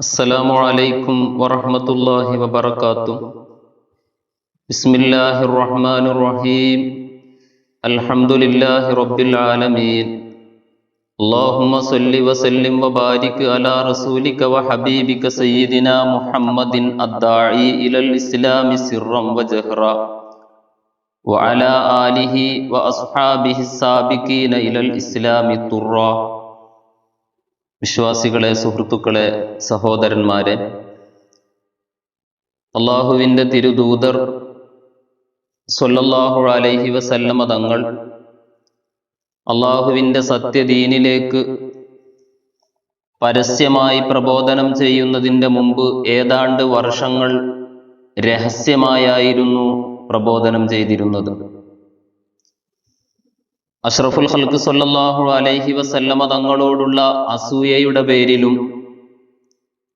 അസ്സലാമു അലൈക്കും വറഹ്മത്തുള്ളാഹി വബറകാതുഹു. ബിസ്മില്ലാഹിർ റഹ്മാനിർ റഹീം. അൽഹംദുലില്ലാഹി റബ്ബിൽ ആലമീൻ. അല്ലാഹുമ്മ സ്വല്ലി വസല്ലിം വബാരിക് അലാ റസൂലിക വഹബീബിക സയ്യിദിനാ മുഹമ്മദിൻ അദ്ദാഇ ഇലൽ ഇസ്ലാമി സിർറൻ വജഹ്റ വഅലാ ആലിഹി വഅസ്ഹാബിഹി സാബിഖീന ഇലൽ ഇസ്ലാമി തുറ. വിശ്വാസികളെ, സുഹൃത്തുക്കളെ, സഹോദരന്മാരെ, അള്ളാഹുവിൻ്റെ തിരുദൂതർ സ്വല്ലല്ലാഹു അലൈഹി വസല്ലമ തങ്ങൾ അള്ളാഹുവിൻ്റെ സത്യദീനിലേക്ക് പരസ്യമായി പ്രബോധനം ചെയ്യുന്നതിൻ്റെ മുമ്പ് ഏതാണ്ട് വർഷങ്ങൾ രഹസ്യമായായിരുന്നു പ്രബോധനം ചെയ്തിരുന്നത്. അഷ്റഫുൽ ഖൽഖ് സ്വല്ലല്ലാഹു അലൈഹി വസല്ലമ തങ്ങളോടുള്ള അസൂയയുടെ പേരിലും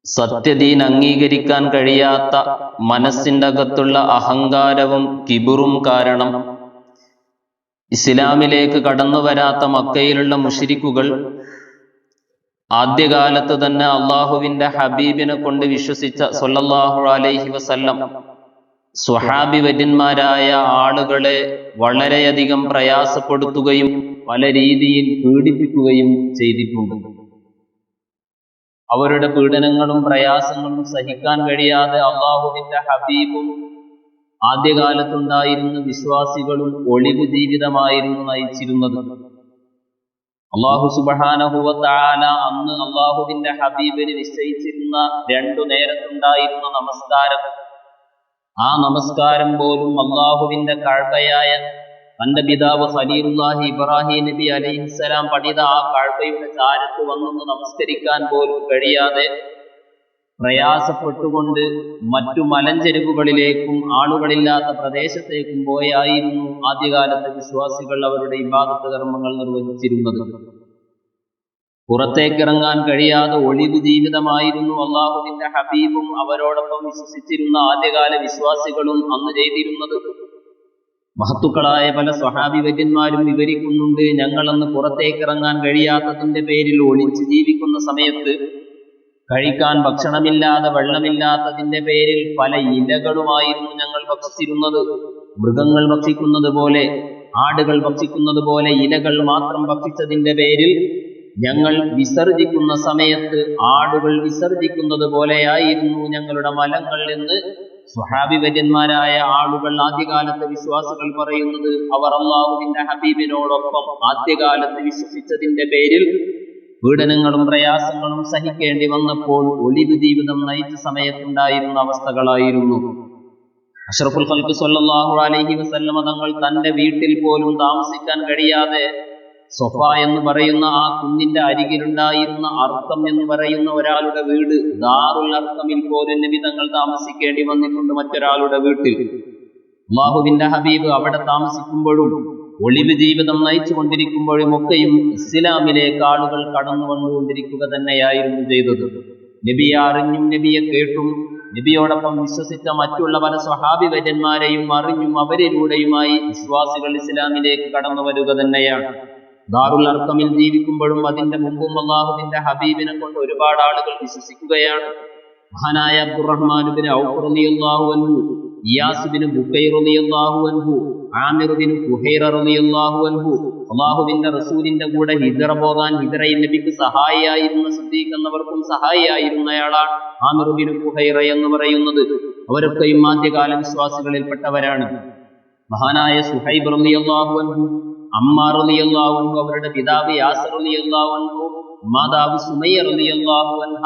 സത്യദീൻ അംഗീകരിക്കാൻ കഴിയാത്ത മനസ്സിൻ്റെ അകത്തുള്ള അഹങ്കാരവും കിബറും കാരണം ഇസ്ലാമിലേക്ക് കടന്നു വരാത്ത മക്കയിലുള്ള മുശ്രിക്കുകൾ ആദ്യകാലത്ത് തന്നെ അള്ളാഹുവിൻ്റെ ഹബീബിനെ കൊണ്ട് വിശ്വസിച്ച സ്വല്ലല്ലാഹു അലൈഹി വസല്ലം സ്വഹാബി വര്യന്മാരായ ആളുകളെ വളരെയധികം പ്രയാസപ്പെടുത്തുകയും പല രീതിയിൽ പീഡിപ്പിക്കുകയും ചെയ്തിട്ടുണ്ട്. അവരുടെ പീഡനങ്ങളും പ്രയാസങ്ങളും സഹിക്കാൻ കഴിയാതെ അള്ളാഹുവിൻ്റെ ഹബീബും ആദ്യകാലത്തുണ്ടായിരുന്ന വിശ്വാസികളും ഒളിവ് ജീവിതമായിരുന്നു നയിച്ചിരുന്നത്. അള്ളാഹു സുബ്ഹാനഹു വ തആല അന്ന് അള്ളാഹുവിൻ്റെ ഹബീബിന് നിശ്ചയിച്ചിരുന്ന 2 നേരത്തുണ്ടായിരുന്ന നമസ്കാരം, ആ നമസ്കാരം പോലും അള്ളാഹുവിൻ്റെ കഅബയായ തന്റെ പിതാവ് ഖലീലുല്ലാഹി ഇബ്രാഹിം നബി അലൈഹിസ്സലാം പണിത ആ കഅബയുടെ ചാരത്ത് വന്നൊന്ന് നമസ്കരിക്കാൻ പോലും കഴിയാതെ പ്രയാസപ്പെട്ടുകൊണ്ട് മറ്റു മലഞ്ചെരുവുകളിലേക്കും ആളുകളില്ലാത്ത പ്രദേശത്തേക്കും പോയായിരുന്നു ആദ്യകാലത്തെ വിശ്വാസികൾ അവരുടെ ഇബാദത്ത് കർമ്മങ്ങൾ നിർവഹിച്ചിരുന്നത്. പുറത്തേക്കിറങ്ങാൻ കഴിയാതെ ഒളിവ് ജീവിതമായിരുന്നു അള്ളാഹുവിൻ്റെ ഹബീബും അവരോടൊപ്പം വിശ്വസിച്ചിരുന്ന ആദ്യകാല വിശ്വാസികളും അന്ന് ചെയ്തിരുന്നത്. മഹത്തുക്കളായ പല സ്വഹാബി വര്യന്മാരും വിവരിക്കുന്നുണ്ട്, ഞങ്ങളന്ന് പുറത്തേക്കിറങ്ങാൻ കഴിയാത്തതിൻ്റെ പേരിൽ ഒളിച്ച് ജീവിക്കുന്ന സമയത്ത് കഴിക്കാൻ ഭക്ഷണമില്ലാതെ വെള്ളമില്ലാത്തതിൻ്റെ പേരിൽ പല ഇലകളുമായിരുന്നു ഞങ്ങൾ ഭക്ഷിച്ചിരുന്നത്. മൃഗങ്ങൾ ഭക്ഷിക്കുന്നത് പോലെ, ആടുകൾ ഭക്ഷിക്കുന്നത് പോലെ ഇലകൾ മാത്രം ഭക്ഷിച്ചതിൻ്റെ പേരിൽ ഞങ്ങൾ വിസർജിക്കുന്ന സമയത്ത് ആടുകൾ വിസർജിക്കുന്നത് പോലെയായിരുന്നു ഞങ്ങളുടെ മലങ്ങൾ എന്ന് സ്വഹാബി വര്യന്മാരായ ആളുകൾ ആദ്യകാലത്തെ വിശ്വാസികൾ പറയുന്നത്. അവർ അല്ലാഹുവിൻ്റെ ഹബീബിനോടൊപ്പം ആദ്യകാലത്ത് വിശ്വസിച്ചതിൻ്റെ പേരിൽ പീഡനങ്ങളും പ്രയാസങ്ങളും സഹിക്കേണ്ടി വന്നപ്പോൾ ഒളിവ് ജീവിതം നയിച്ച സമയത്തുണ്ടായിരുന്ന അവസ്ഥകളായിരുന്നു. അഷ്റഫുൽ ഖൽഖ് സ്വല്ലല്ലാഹു അലൈഹി വസല്ലമ തങ്ങൾ തന്റെ വീട്ടിൽ പോലും താമസിക്കാൻ കഴിയാതെ സൊഫ എന്ന് പറയുന്ന ആ കുന്നിന്റെ അരികിലുണ്ടായിരുന്ന അർക്കം എന്ന് പറയുന്ന ഒരാളുടെ വീട്, ദാറുൽ അർക്കമിൽ പോലും നബി തങ്ങൾ താമസിക്കേണ്ടി വന്നിട്ടുണ്ട്. മറ്റൊരാളുടെ വീട്ടിൽ അല്ലാഹുവിൻ്റെ ഹബീബ് അവിടെ താമസിക്കുമ്പോഴും ഒളിവ് ജീവിതം നയിച്ചു കൊണ്ടിരിക്കുമ്പോഴും ഒക്കെയും ഇസ്ലാമിലേക്ക് ആളുകൾ കടന്നു വന്നുകൊണ്ടിരിക്കുക തന്നെയായിരുന്നു ചെയ്തത്. നബിയെ അറിഞ്ഞും നബിയെ കേട്ടും നബിയോടൊപ്പം വിശ്വസിച്ച മറ്റുള്ള പല സ്വഹാബി വര്യന്മാരെയും അറിഞ്ഞും അവരിലൂടെയുമായി വിശ്വാസികൾ ഇസ്ലാമിലേക്ക് കടന്നു വരിക തന്നെയാണ്. ദാറുൽ അർക്കമിൽ ജീവിക്കുമ്പോഴും അതിന്റെ മുമ്പും അല്ലാഹുവിൻ്റെ ഹബീബിനെ കൊണ്ട് ഒരുപാട് ആളുകൾ വിശ്വസിക്കുകയാണ്. മഹാനായ അബ്ദുറഹ്മാൻ ഇബ്നു ഔഫ് റളിയല്ലാഹു അൻഹു, ഇയാസ് ഇബ്നു ബുക്കൈർ റളിയല്ലാഹു അൻഹു, ആമിർ ഇബ്നു ഫുഹൈറ റളിയല്ലാഹു അൻഹു അല്ലാഹുവിൻ്റെ റസൂലിന്റെ കൂടെ ഹിജ്റ പോകാൻ ഹിജ്റയിൽ നബിക്ക് സഹായിയായിരുന്ന സിദ്ദീഖ് എന്നവർക്കും സഹായിയായിരുന്നയാളാണ് ആമിർ ഇബ്നു ഫുഹൈറ എന്ന് പറയുന്നത്. അവരൊക്കെയും ആദ്യകാല വിശ്വാസികളിൽപ്പെട്ടവരാണ്. മഹാനായ സുഹൈബ് റളിയല്ലാഹു അൻഹു, അമ്മാർ റളിയല്ലാഹു അൻഹു, അവരുടെ പിതാവ് യാസർ റളിയല്ലാഹു അൻഹു, മാതാവ് സുമയ്യ റളിയല്ലാഹു അൻഹ,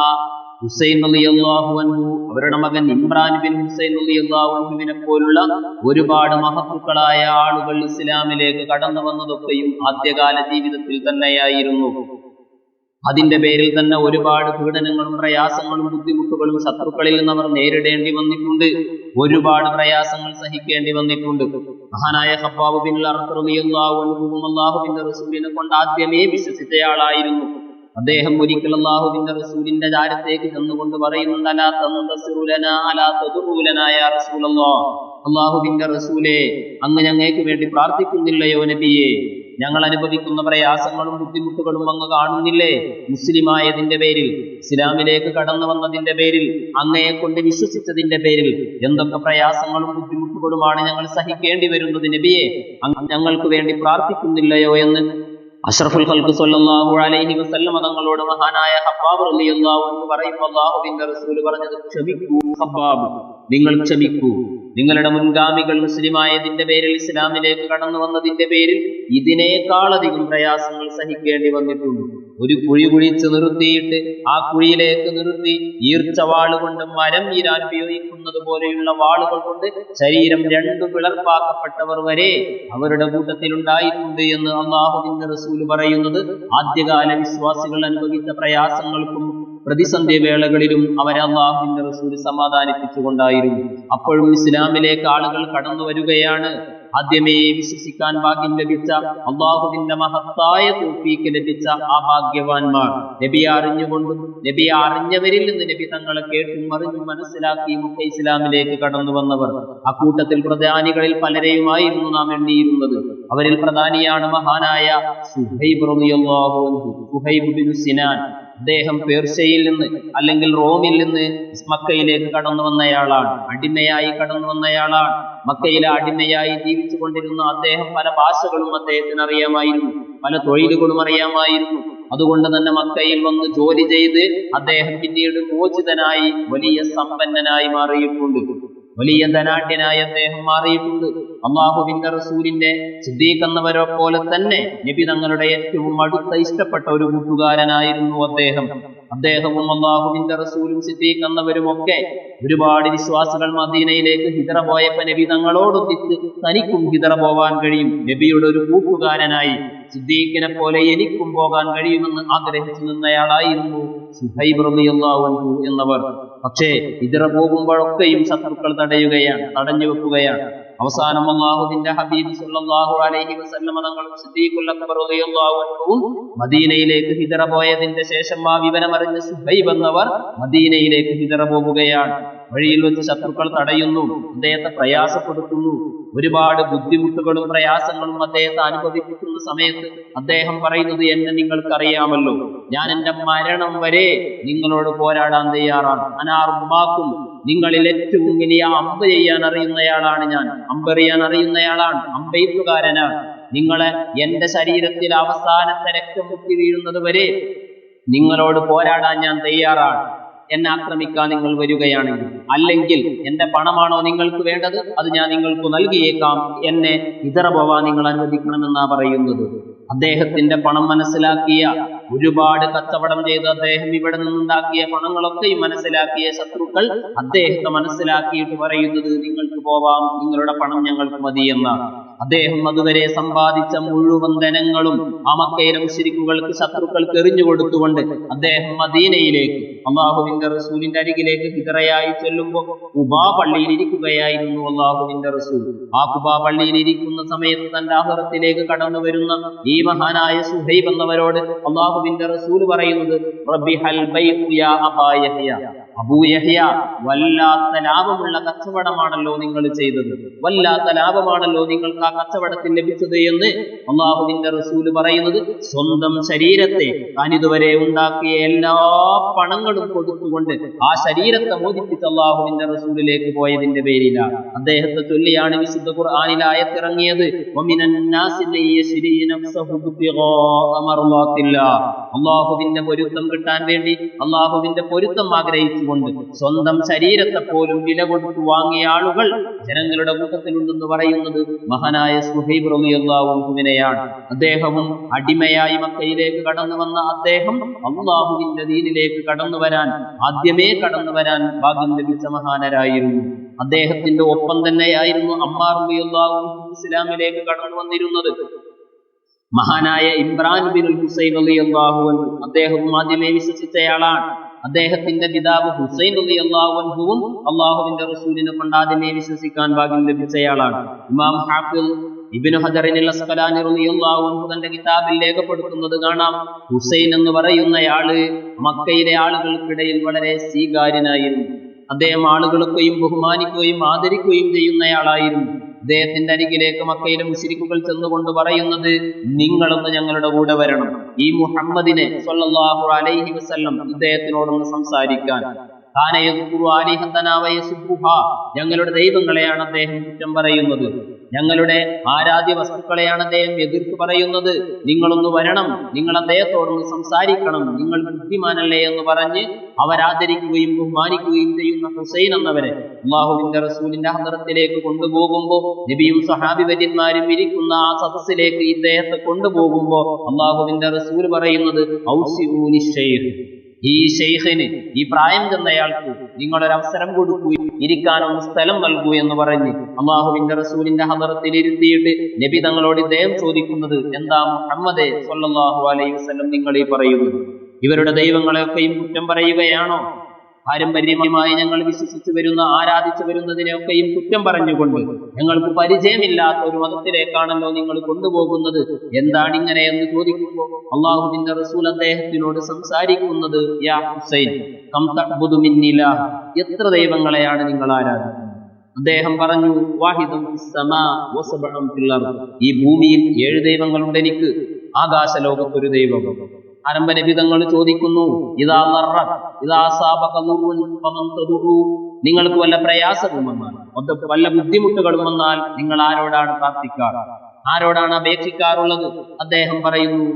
ഹുസൈൻ റളിയല്ലാഹു അൻഹു, അവരുടെ മകൻ ഇമ്രാൻ ബിൻ ഹുസൈൻ റളിയല്ലാഹു അൻഹുവിനെ പോലുള്ള ഒരുപാട് മഹത്തുക്കളായ ആളുകൾ ഇസ്ലാമിലേക്ക് കടന്നു വന്നതൊക്കെയും ആദ്യകാല ജീവിതത്തിൽ തന്നെയായിരുന്നു. അതിന്റെ പേരിൽ തന്നെ ഒരുപാട് പീഡനങ്ങളും പ്രയാസങ്ങളും ബുദ്ധിമുട്ടുകളും ശത്രുക്കളിൽ നിന്ന് അവർ നേരിടേണ്ടി വന്നിട്ടുണ്ട്. ഒരുപാട് പ്രയാസങ്ങൾ സഹിക്കേണ്ടി വന്നിട്ടുണ്ട്. മഹാനായ ഖബ്ബാബ് ബിൻ അർഖം റളിയല്ലാഹു അൻഹു അല്ലാഹുവിൻ്റെ റസൂലിനെ കൊണ്ട് ആദ്യമേ വിശ്വസിച്ചയാളായിരുന്നു. അദ്ദേഹം ഒരിക്കൽ അല്ലാഹുവിൻ്റെ റസൂലിന്റെ ചാരത്തേക്ക് ചെന്നുകൊണ്ട് പറയുന്നുണ്ട്, അലാ തൻതസിറു ലനാ അലാ തദഉ ലനാ യാ റസൂലല്ലാഹ്, അല്ലാഹുവിൻ്റെ റസൂലേ, അങ്ങ് ഞങ്ങൾക്ക് വേണ്ടി പ്രാർത്ഥിക്കുന്നില്ലയോ നബിയേ? ഞങ്ങൾ അനുഭവിക്കുന്ന പ്രയാസങ്ങളും ബുദ്ധിമുട്ടുകളും അങ്ങ് കാണുന്നില്ലേ? മുസ്ലിമായതിന്റെ പേരിൽ, ഇസ്ലാമിലേക്ക് കടന്നു വന്നതിന്റെ പേരിൽ, അങ്ങയെ കൊണ്ട് വിശ്വസിച്ചതിന്റെ പേരിൽ എന്തൊക്കെ പ്രയാസങ്ങളും ബുദ്ധിമുട്ടുകളുമാണ് ഞങ്ങൾ സഹിക്കേണ്ടി വരുന്നത് നബിയെ, അങ്ങ് ഞങ്ങൾക്ക് വേണ്ടി പ്രാർത്ഥിക്കുന്നില്ലയോ എന്ന് അഷ്റഫുൽ ഖൽഖ് സ്വല്ലല്ലാഹു അലൈഹി വസല്ലം തങ്ങളോട് മഹാനായ ഹബ്ബാബ് റളിയല്ലാഹു അൻഹു പറയുമ്പോൾ അല്ലാഹുവിന്റെ റസൂൽ പറഞ്ഞത്, ക്ഷമിക്കൂ ഹബ്ബാബ്, നിങ്ങൾ ക്ഷമിക്കൂ. നിങ്ങളുടെ മുൻഗാമികൾ മുസ്ലിമായതിന്റെ പേരിൽ, ഇസ്ലാമിലേക്ക് കടന്നു വന്നതിന്റെ പേരിൽ ഇതിനേക്കാളധികം പ്രയാസങ്ങൾ സഹിക്കേണ്ടി വന്നിട്ടുണ്ട്. ഒരു കുഴി കുഴിച്ച് നിർത്തിയിട്ട് ആ കുഴിയിലേക്ക് നിർത്തി ഈർച്ചവാളുകൊണ്ട് മരം ഈരാൻ ഉപയോഗിക്കുന്നത് പോലെയുള്ള വാളുകൾ കൊണ്ട് ശരീരം രണ്ടു പിളർപ്പാക്കപ്പെട്ടവർ വരെ അവരുടെ കൂട്ടത്തിലുണ്ടായിട്ടുണ്ട് എന്ന് അല്ലാഹുവിന്റെ റസൂൽ പറയുന്നത് ആദ്യകാല വിശ്വാസികൾ അനുഭവിച്ച പ്രയാസങ്ങൾക്കും പ്രതിസന്ധി വേളകളിലും അവരെ അല്ലാഹുവിന്റെ റസൂൽ സമാധാനിപ്പിച്ചുകൊണ്ടായിരുന്നു. അപ്പോഴും ഇസ്ലാമിലേക്ക് ആളുകൾ കടന്നു വരികയാണ്. ആദ്യമേ വിശ്വസിക്കാൻ ഭാഗ്യം ലഭിച്ച, അല്ലാഹുവിന്റെ മഹത്തായ തൗഫീഖ് ലഭിച്ച ആ ഭാഗ്യവാന്മാർ, നബിയെ അറിഞ്ഞുകൊണ്ടും നബിയെ അറിഞ്ഞവരിൽ നിന്ന് നബി തങ്ങളെ കേട്ടും അറിഞ്ഞും മനസ്സിലാക്കിയും ഒക്കെ ഇസ്ലാമിലേക്ക് കടന്നു വന്നവർ. അക്കൂട്ടത്തിൽ പ്രധാനികളിൽ പലരെയുമായിരുന്നു നാം എണ്ണിയിരുന്നത്. അവരിൽ പ്രധാനിയാണ് മഹാനായ സുഹൈബ് റളിയല്ലാഹു അൻഹു, സുഹൈബ് ബിൻ സിനാൻ. അദ്ദേഹം പേർഷ്യയിൽ നിന്ന് അല്ലെങ്കിൽ റോമിൽ നിന്ന് മക്കയിലേക്ക് കടന്നു വന്നയാളാണ്. അടിമയായി കടന്നു വന്നയാളാണ്. മക്കയിലെ അടിമയായി ജീവിച്ചു കൊണ്ടിരുന്ന അദ്ദേഹം പല ഭാഷകളും അദ്ദേഹത്തിന് അറിയാമായിരുന്നു, പല തൊഴിലുകളും അറിയാമായിരുന്നു. അതുകൊണ്ട് തന്നെ മക്കയിൽ വന്ന് ജോലി ചെയ്ത് അദ്ദേഹം പിന്നീട് മോചിതനായി വലിയ സമ്പന്നനായി മാറിയിട്ടുണ്ട്, വലിയ ധനാഢ്യനായി അദ്ദേഹം മാറിയിട്ടുണ്ട്. അല്ലാഹുവിന്റെ റസൂലിന്റെ സിദ്ദീഖ് എന്നവരെ പോലെ തന്നെ നബി തങ്ങളുടെ ഏറ്റവും അടുത്ത ഇഷ്ടപ്പെട്ട ഒരു കൂട്ടുകാരനായിരുന്നു അദ്ദേഹം. അദ്ദേഹവും അല്ലാഹുവിന്റെ റസൂലും സിദ്ദീഖ് എന്നവരും ഒക്കെ ഒരുപാട് വിശ്വാസികൾ മദീനയിലേക്ക് ഹിജറ പോയപ്പോ നബി തങ്ങളോടൊന്നിച്ച് തനിക്കും ഹിജറ പോവാൻ കഴിയും, നബിയുടെ ഒരു കൂട്ടുകാരനായി സിദ്ദീഖിനെ പോലെ എനിക്കും പോകാൻ കഴിയുമെന്ന് ആഗ്രഹിച്ചു നിന്നയാളായിരുന്നു സുഹൈബ് റളിയല്ലാഹു അൻഹു എന്നവർ. പക്ഷേ ഹിജറ പോകുമ്പോഴൊക്കെയും ശത്രുക്കൾ തടഞ്ഞു വെക്കുകയാണ്. അവസാനം അല്ലാഹുവിന്റെ ഹബീബ് സല്ലല്ലാഹു അലൈഹി വസല്ലം തങ്ങളും സിദ്ദീഖുൽ അക്ബർ റളിയല്ലാഹു അൻഹുവും മദീനയിലേക്ക് ഹിജറ പോയതിന്റെ ശേഷം ആ വിവരമറിഞ്ഞ സുഹൈബ് എന്നവർ മദീനയിലേക്ക് ഹിജറ പോകുകയാണ്. വഴിയിൽ വെച്ച് ശത്രുക്കൾ തടയുന്നു, അദ്ദേഹത്തെ പ്രയാസപ്പെടുത്തുന്നു. ഒരുപാട് ബുദ്ധിമുട്ടുകളും പ്രയാസങ്ങളും അദ്ദേഹത്തെ അനുഭവിപ്പിക്കുന്ന സമയത്ത് അദ്ദേഹം പറയുന്നത്, എന്നെ നിങ്ങൾക്കറിയാമല്ലോ, ഞാൻ എന്റെ മരണം വരെ നിങ്ങളോട് പോരാടാൻ തയ്യാറാണ്. അനാർമാക്കും, നിങ്ങളിൽ ഏറ്റവും വലിയ അമ്പ് ചെയ്യാൻ അറിയുന്നയാളാണ് ഞാൻ, അമ്പെറിയാൻ അറിയുന്നയാളാണ്, അമ്പെയ്ത്തുകാരനാണ്. നിങ്ങളെ എന്റെ ശരീരത്തിൽ അവസാനത്തെ രക്തം മുട്ടി വീഴുന്നത് വരെ നിങ്ങളോട് പോരാടാൻ ഞാൻ തയ്യാറാണ്. എന്നെ ആക്രമിക്കാൻ നിങ്ങൾ വരികയാണെങ്കിൽ, അല്ലെങ്കിൽ എന്റെ പണമാണോ നിങ്ങൾക്ക് വേണ്ടത്, അത് ഞാൻ നിങ്ങൾക്ക് നൽകിയേക്കാം, എന്നെ ഹിജറ പോവാൻ നിങ്ങൾ അനുവദിക്കണമെന്നാ പറയുന്നത്. അദ്ദേഹത്തിന്റെ പണം മനസ്സിലാക്കിയ, ഒരുപാട് കച്ചവടം ചെയ്ത് അദ്ദേഹം ഇവിടെ നിന്നുണ്ടാക്കിയ പണങ്ങളൊക്കെയും മനസ്സിലാക്കിയ ശത്രുക്കൾ അദ്ദേഹത്തെ മനസ്സിലാക്കിയിട്ട് പറയുന്നത്, നിങ്ങൾക്ക് പോവാം, നിങ്ങളുടെ പണം ഞങ്ങൾക്ക് മതിയെന്നാണ്. അദ്ദേഹം അതുവരെ സമ്പാദിച്ച മുഴുവൻ ധനങ്ങളും ആ മക്കയിലെ മുശ്രിക്കുകൾക്ക്, ശത്രുക്കൾക്ക് എറിഞ്ഞു കൊടുത്തുകൊണ്ട് അദ്ദേഹം മദീനയിലേക്ക് അല്ലാഹുവിന്റെ റസൂലിന്റെ അരികിലേക്ക് ഹിജറയായി ചെല്ലുമ്പോൾ ഖുബാ പള്ളിയിൽ ഇരിക്കുകയായിരുന്നു അല്ലാഹുവിന്റെ റസൂൽ. ആ ഖുബാ പള്ളിയിൽ ഇരിക്കുന്ന സമയത്ത് തന്റെ ആഖിറത്തിലേക്ക് കടന്നു വരുന്ന ഈ മഹാനായ സുഹൈബ് എന്നവരോട് അല്ലാഹുവിന്റെ റസൂൽ പറയുന്നത്, റബ്ബി ഹൽ ബൈഉ യാ അബാ യഹ്യ, അബൂ യഹ്യ, വല്ലാത്ത ലാഭമുള്ള കച്ചവടമാണല്ലോ നിങ്ങൾ ചെയ്തത്, വല്ലാത്ത ലാഭമാണല്ലോ നിങ്ങൾക്ക് ആ കച്ചവടത്തിൽ ലഭിച്ചത് എന്ന് അല്ലാഹുവിന്റെ റസൂൽ പറയുന്നത്. സ്വന്തം ശരീരത്തെ താൻ ഇതുവരെ ഉണ്ടാക്കിയ എല്ലാ പണങ്ങളും കൊടുത്തുകൊണ്ട് ആ ശരീരത്തെ മോചിപ്പിച്ച് അല്ലാഹുവിന്റെ റസൂലിലേക്ക് പോയതിന്റെ പേരിലാണ്. അദ്ദേഹത്തെ ചൊല്ലിയാണ് വിശുദ്ധ ഖുർആനിൽ ആയത്തിറങ്ങിയത്, വമിനൻ നാസി യശ്രി നഫ്സഹു ബിഗാഅ മർളാത്തില്ലാഹ്. അല്ലാഹുവിന്റെ പൊരുത്തം കിട്ടാൻ വേണ്ടി, അല്ലാഹുവിന്റെ പൊരുത്തം ആഗ്രഹിച്ചുകൊണ്ട് സ്വന്തം ശരീരത്തെ പോലും വില കൊടുത്തു വാങ്ങിയ ആളുകൾ ജനങ്ങളുടെ കൂട്ടത്തിലുണ്ടെന്ന് പറയുന്നത് മഹാനായ സുഹൈബ് റളിയല്ലാഹു അൻഹുവിനെയാണ്. അദ്ദേഹവും അടിമയായി മക്കയിലേക്ക് കടന്നു വന്ന അദ്ദേഹം അല്ലാഹുവിന്റെ ദീനിലേക്ക് ആദ്യമേ കടന്നു വരാൻ ഭാഗ്യം ലഭിച്ച മഹാനരായിരുന്നു. അദ്ദേഹത്തിന്റെ ഒപ്പം തന്നെയായിരുന്നു അമ്മാർ റളിയല്ലാഹു അൻഹു ഇസ്ലാമിലേക്ക് കടന്നു വന്നിരുന്നത്. മഹാനായ ഇമ്രാൻ ബിൻ ഹുസൈൻ റളിയല്ലാഹു അൻഹു, അദ്ദേഹവും ആദ്യമേ വിശ്വസിച്ചയാളാണ്. അദ്ദേഹത്തിന്റെ പിതാവ് ഹുസൈൻ റളിയല്ലാഹു അൻഹുവും അല്ലാഹുവിന്റെ റസൂലിനെ കൊണ്ട് ആദ്യമേ വിശ്വസിക്കാൻ ഭാഗ്യം ലഭിച്ചയാളാണ്. ഇമാം ഹാഫിദ് ഇബ്നു ഹജറിൻ അസ്ഖലാനി റളിയല്ലാഹു അൻഹു തന്റെ കിതാബിൽ രേഖപ്പെടുത്തുന്നത് കാണാം, ഹുസൈൻ എന്ന് പറയുന്നയാള് മക്കയിലെ ആളുകൾക്കിടയിൽ വളരെ സ്വീകാര്യനായിരുന്നു. അദ്ദേഹം ആളുകളൊക്കെയും ബഹുമാനിക്കുകയും ആദരിക്കുകയും ചെയ്യുന്നയാളായിരുന്നു. ഇദ്ദേഹത്തിന്റെ അരികിലേക്ക് മക്കയിലെ മുശ്രിക്കുകൾ ചെന്നുകൊണ്ട് പറയുന്നത്, നിങ്ങളൊന്ന് ഞങ്ങളുടെ കൂടെ വരണം, ഈ മുഹമ്മദിനെ സ്വല്ലല്ലാഹു അലൈഹി വസല്ലം ഇദ്ദേഹത്തിനോടൊന്ന് സംസാരിക്കാൻ. ഞങ്ങളുടെ ദൈവങ്ങളെയാണ് അദ്ദേഹം കുറ്റം പറയുന്നത്, ഞങ്ങളുടെ ആരാധ്യ വസ്തുക്കളെയാണ് അദ്ദേഹം എതിർത്ത് പറയുന്നത്, നിങ്ങളൊന്ന് വരണം, നിങ്ങൾ അദ്ദേഹത്തോടൊന്ന് സംസാരിക്കണം, നിങ്ങൾ ബുദ്ധിമാനല്ലേ എന്ന് പറഞ്ഞ് അവരാദരിക്കുകയും ബഹുമാനിക്കുകയും ചെയ്യുന്ന ഹുസൈൻ എന്നവരെ അല്ലാഹുവിന്റെ റസൂലിന്റെ ഹദറത്തിലേക്ക് കൊണ്ടുപോകുമ്പോൾ, നബിയും സ്വഹാബി വര്യന്മാരും ഇരിക്കുന്ന ആ സദസ്സിലേക്ക് ഇദ്ദേഹത്തെ കൊണ്ടുപോകുമ്പോൾ അല്ലാഹുവിന്റെ റസൂൽ പറയുന്നത്, ഔസിഊനി ശൈഖ്, ഈ ശൈഖിന്, ഈ പ്രായം ചെന്നയാൾക്ക് നിങ്ങളൊരവസരം കൊടുക്കൂ, ഇരിക്കാനൊന്ന് സ്ഥലം നൽകൂ എന്ന് പറഞ്ഞ് അല്ലാഹുവിന്റെ റസൂലിന്റെ ഹദറത്തിൽ ഇരുത്തിയിട്ട് നബി തങ്ങളോട് ഇദ്ദേഹം ചോദിക്കുന്നത്, എന്താ മുഹമ്മദേ സ്വല്ലല്ലാഹു അലൈഹി വസല്ലം നിങ്ങൾ ഈ പറയുന്നത്? ഇവരുടെ ദൈവങ്ങളെയൊക്കെയും കുറ്റം പറയുകയാണോ? പാരമ്പര്യമായി ഞങ്ങൾ വിശ്വസിച്ചു വരുന്ന, ആരാധിച്ചു വരുന്നതിനെയൊക്കെയും കുറ്റം പറഞ്ഞുകൊണ്ട് ഞങ്ങൾക്ക് പരിചയമില്ലാത്ത ഒരു മതത്തിലേക്കാണല്ലോ നിങ്ങൾ കൊണ്ടുപോകുന്നത്, എന്താണിങ്ങനെ എന്ന് ചോദിക്കുമ്പോൾ അല്ലാഹുവിന്റെ റസൂൽ അദ്ദേഹത്തിനോട് സംസാരിക്കുന്നത്, യാ ഹുസൈൻ കം തഅ്ബുദു മിൻ ഇലാഹ്, എത്ര ദൈവങ്ങളെയാണ് നിങ്ങൾ ആരാധിക്കുന്നത്? അദ്ദേഹം പറഞ്ഞു, വാഹിദുൻ ഫിസ് സമാ വസബഉൻ ഫിൽ അർദ്, ഈ ഭൂമിയിൽ 7 ദൈവങ്ങളുണ്ട് എനിക്ക്, ആകാശലോകത്തൊരു ദൈവം. ആരംഭ നബിതങ്ങൾ ചോദിക്കുന്നു, നിങ്ങൾക്ക് വല്ല പ്രയാസവും വന്നാൽ, വല്ല ബുദ്ധിമുട്ടുകളും വന്നാൽ നിങ്ങൾ ആരോടാണ് പ്രാർത്ഥിക്കാറ്, ആരോടാണ് അപേക്ഷിക്കാറുള്ളത്? അദ്ദേഹം പറയുന്നു,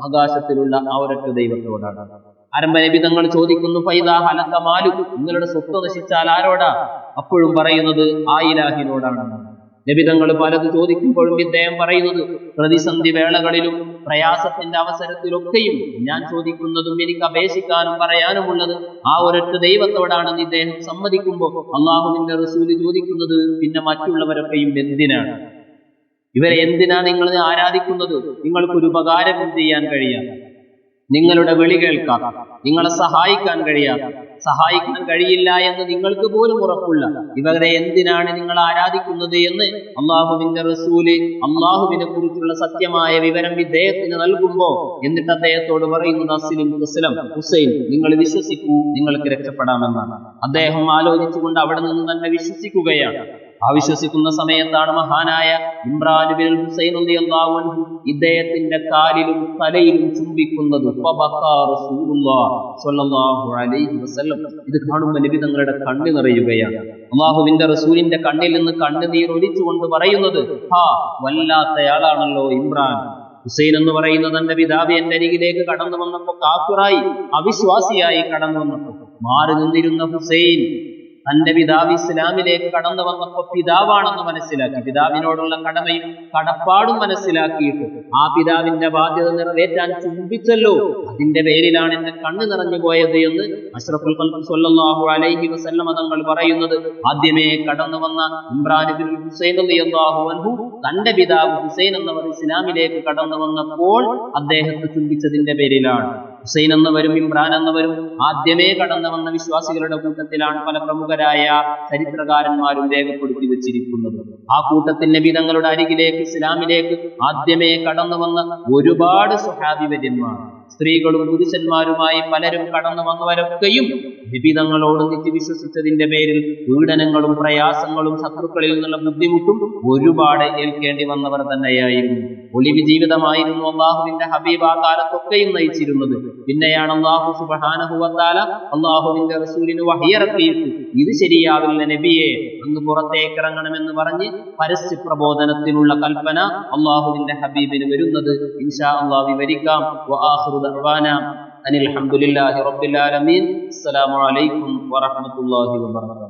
ആകാശത്തിലുള്ള ആ ഒരൊറ്റ ദൈവത്തോടാണ്. ആരംഭ നബിതങ്ങൾ ചോദിക്കുന്നു, ഫൈദാ ഹലക മാലുക്, നിങ്ങളുടെ സ്വത്ത് നശിച്ചാൽ ആരോടാ? അപ്പോഴും പറയുന്നത് ആ ഇലാഹിനോടാണ്. നബിതങ്ങൾ പലത് ചോദിക്കുമ്പോഴും ഇദ്ദേഹം പറയുന്നത്, പ്രതിസന്ധി വേളകളിലും പ്രയാസത്തിന്റെ അവസരത്തിലൊക്കെയും ഞാൻ ചോദിക്കുന്നതും എനിക്ക് അപേക്ഷിക്കാനും പറയാനുമുള്ളത് ആ ഒരൊറ്റ ദൈവത്തോടാണെന്ന് ഇദ്ദേഹം സമ്മതിക്കുമ്പോൾ അല്ലാഹുവിന്റെ റസൂല് ചോദിക്കുന്നത്, പിന്നെ മറ്റുള്ളവരൊക്കെയും എന്തിനാണ്? ഇവരെ എന്തിനാ നിങ്ങൾ ആരാധിക്കുന്നത്? നിങ്ങൾക്കൊരു ഉപകാരം ചെയ്യാൻ കഴിയാം, നിങ്ങളുടെ വിളി കേൾക്കാം, നിങ്ങളെ സഹായിക്കാൻ കഴിയില്ല എന്ന് നിങ്ങൾക്ക് പോലും ഉറപ്പുള്ള ഇവരെ എന്തിനാണ് നിങ്ങൾ ആരാധിക്കുന്നത് എന്ന് അള്ളാഹുവിന്റെ റസൂല് അള്ളാഹുവിനെ കുറിച്ചുള്ള സത്യമായ വിവരം ഇദ്ദേഹത്തിന് നൽകുമ്പോ, എന്നിട്ട് അദ്ദേഹത്തോട് പറയുന്നത്, അസ്ലിം തസ്ലം, ഹുസൈൻ നിങ്ങൾ വിശ്വസിക്കൂ, നിങ്ങൾക്ക് രക്ഷപ്പെടാമെന്നാണ്. അദ്ദേഹം ആലോചിച്ചുകൊണ്ട് അവിടെ നിന്ന് തന്നെ വിശ്വസിക്കുകയാണ്. ആ വിശ്വസിക്കുന്ന സമയത്താണ് മഹാനായ ഇമ്രാൻ ബിൻ ഹുസൈൻ റളിയല്ലാഹു അൻഹു ഇദ്ദേഹത്തിന്റെ കാലിലും തലയിലും ചുംബിക്കുന്നത്. ഇത് കാണുമ്പോൾ നബി തങ്ങളുടെ കണ്ണ് നിറയുകയാണ്. അല്ലാഹുവിന്റെ റസൂലിന്റെ കണ്ണിൽ നിന്ന് കണ്ണുനീർ ഒലിച്ചുകൊണ്ട് പറയുന്നത്, വല്ലാത്തയാളാണല്ലോ ഇമ്രാൻ. ഹുസൈൻ എന്ന് പറയുന്ന തന്റെ പിതാവ് എന്റെ അരികിലേക്ക് കടന്നു വന്നപ്പോ കാഫിറായി, അവിശ്വാസിയായി കടന്നു വന്നപ്പോ മാറി നിന്നിരുന്ന ഹുസൈൻ തന്റെ പിതാവ് ഇസ്ലാമിലേക്ക് കടന്നു വന്നപ്പോ പിതാവാണെന്ന് മനസ്സിലാക്കി, പിതാവിനോടുള്ള കടമയും കടപ്പാടും മനസ്സിലാക്കിയിട്ട് ആ പിതാവിന്റെ ബാധ്യത നിറവേറ്റാൻ ചുംബിച്ചല്ലോ, അതിന്റെ പേരിലാണ് എന്റെ കണ്ണ് നിറഞ്ഞു പോയത് എന്ന് അഷ്റഫുൽ ഖൽഖ് സ്വല്ലല്ലാഹു അലൈഹി വസല്ലം തങ്ങൾ പറയുന്നത്. ആദ്യമേ കടന്നു വന്ന ഇമ്രാൻ ഇബ്നു ഹുസൈൻ റളിയല്ലാഹു അൻഹു തന്റെ പിതാവ് ഹുസൈൻ എന്നവർ ഇസ്ലാമിലേക്ക് കടന്നു വന്നപ്പോൾ അദ്ദേഹത്തെ ചുംബിച്ചതിന്റെ പേരിലാണ്. ഹുസൈൻ എന്നവരും ഇമ്രാൻ എന്നവരും ആദ്യമേ കടന്നു വന്ന വിശ്വാസികളുടെ കൂട്ടത്തിലാണ് പല പ്രമുഖരായ ചരിത്രകാരന്മാരും രേഖപ്പെടുത്തി വെച്ചിരിക്കുന്നത്. ആ കൂട്ടത്തിൽ നബി തങ്ങളുടെ അരികിലേക്ക് ഇസ്ലാമിലേക്ക് ആദ്യമേ കടന്നു വന്ന ഒരുപാട് സ്വഹാബി വര്യന്മാർ, സ്ത്രീകളും പുരുഷന്മാരുമായി പലരും കടന്നു വന്നവരൊക്കെയും നബി തങ്ങളോട് വിശ്വസിച്ചതിന്റെ പേരിൽ പീഡനങ്ങളും പ്രയാസങ്ങളും ശത്രുക്കളിൽ നിന്നുള്ള ബുദ്ധിമുട്ടും ഒരുപാട് ഏൽക്കേണ്ടി വന്നവർ തന്നെയായിരുന്നു. ഒളിവ് ജീവിതമായിരുന്നു അള്ളാഹുവിന്റെ ഹബീബ് ആ കാലത്തൊക്കെയും നയിച്ചിരുന്നത്. പിന്നെയാണ് അള്ളാഹു സുബ്ഹാനഹു വ തആല അള്ളാഹുവിന്റെ റസൂലിന് വഹയിറക്കിയിട്ട്, ഇത് ശരിയാവില്ല നബിയെ, അങ്ങ് പുറത്തേക്ക് ഇറങ്ങണമെന്ന് പറഞ്ഞ് പരസ്യ പ്രബോധനത്തിനുള്ള കൽപ്പന അള്ളാഹുവിന്റെ ഹബീബിന് വരുന്നത് ഇൻഷാ അല്ലാഹ് വിവരിക്കാം. വആഖിറു ദഅ്വാനാ അനിൽ ഹംദുലില്ലാഹി റബ്ബിൽ ആലമീൻ. അസ്സലാമു അലൈക്കും വറഹ്മത്തുള്ളാഹി വബറകാതുഹു.